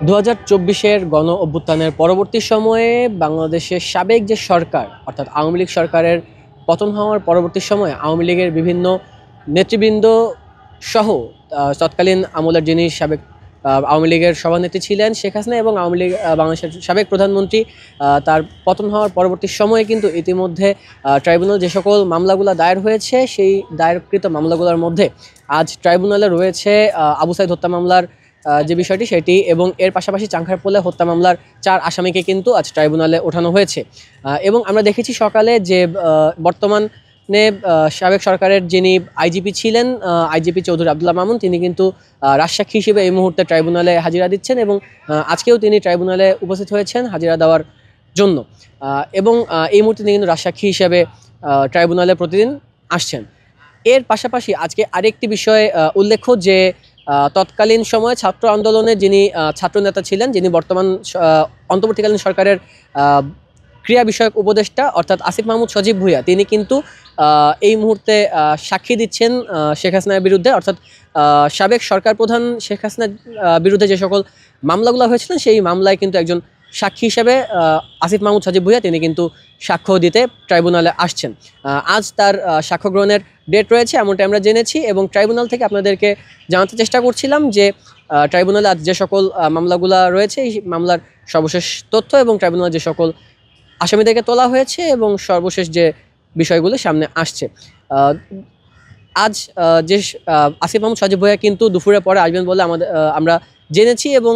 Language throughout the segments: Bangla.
2024-এর গণ অভ্যুত্থানের পরবর্তী সময়ে বাংলাদেশের সাবেক যে সরকার অর্থাৎ আওয়ামী লীগ সরকারের পতন হওয়ার পরবর্তী সময়ে আওয়ামী লীগের বিভিন্ন নেতৃবৃন্দ সহ তৎকালীন আমলের যিনি সাবেক আওয়ামী লীগের সভানেত্রী ছিলেন শেখ হাসিনা এবং আওয়ামী লীগ বাংলাদেশের সাবেক প্রধানমন্ত্রী তার পতন হওয়ার পরবর্তী সময়ে কিন্তু ইতিমধ্যে ট্রাইব্যুনাল যে সকল মামলাগুলো দায়ের হয়েছে সেই দায়েরকৃত মামলাগুলোর মধ্যে আজ ট্রাইব্যুনালে রয়েছে আবু সাইদ হত্যা মামলার যে বিষয়টি সেটি এবং এর পাশাপাশি চাংখারপোলে হত্যা মামলার 4 আসামিকে কিন্তু আজ ট্রাইব্যুনালে ওঠানো হয়েছে। এবং আমরা দেখেছি সকালে যে বর্তমানে সাবেক সরকারের যিনি আইজিপি ছিলেন আইজিপি চৌধুরী আব্দুল্লাহ মামুন তিনি কিন্তু রাজসাক্ষী হিসেবে এই মুহূর্তে ট্রাইব্যুনালে হাজিরা দিচ্ছেন এবং আজকেও তিনি ট্রাইব্যুনালে উপস্থিত হয়েছেন হাজিরা দেওয়ার জন্য এবং এই মুহূর্তে তিনি কিন্তু রাজসাক্ষী হিসেবে ট্রাইব্যুনালে প্রতিদিন আসছেন। এর পাশাপাশি আজকে আরেকটি বিষয় উল্লেখ্য যে তৎকালীন সময়ে ছাত্র আন্দোলনের যিনি ছাত্র নেতা ছিলেন যিনি বর্তমান অন্তর্বর্তীকালীন সরকারের ক্রিয়া বিষয়ক উপদেষ্টা অর্থাৎ আসিফ মাহমুদ সজীব ভুঁইয়া তিনি কিন্তু এই মুহূর্তে সাক্ষী দিচ্ছেন শেখ হাসিনার বিরুদ্ধে অর্থাৎ সাবেক সরকার প্রধান শেখ হাসিনার বিরুদ্ধে যে সকল মামলাগুলো হয়েছিলেন সেই মামলায় কিন্তু একজন সাক্ষী হিসেবে আসিফ মাহমুদ সজীব ভুঁইয়া তিনি কিন্তু সাক্ষ্য দিতে ট্রাইব্যুনালে আসছেন। আজ তার সাক্ষ্য গ্রহণের ডেট রয়েছে এমনটা আমরা জেনেছি এবং ট্রাইব্যুনাল থেকে আপনাদেরকে জানাতে চেষ্টা করছিলাম যে ট্রাইব্যুনালে আজ যে সকল মামলাগুলো রয়েছে এই মামলার সর্বশেষ তথ্য এবং ট্রাইব্যুনালে যে সকল আসামিদেরকে তোলা হয়েছে এবং সর্বশেষ যে বিষয়গুলো সামনে আসছে। আজ যে আসিফ মাহমুদ সজীব ভুঁইয়া কিন্তু দুপুরের পরে আসবেন বলে আমরা জেনেছি এবং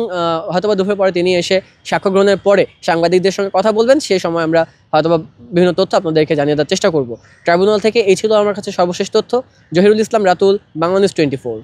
হয়তোবা দুপুরের পরে তিনি এসে সাক্ষ্য গ্রহণের পরে সাংবাদিকদের সঙ্গে কথা বলবেন সেই সময় আমরা হয়তোবা বিভিন্ন তথ্য আপনাদেরকে জানিয়ে দেওয়ার চেষ্টা করব। ট্রাইব্যুনাল থেকে এই ছিল আমার কাছে সর্বশেষ তথ্য। জহিরুল ইসলাম রাতুল, বাংলা নিউজ 24।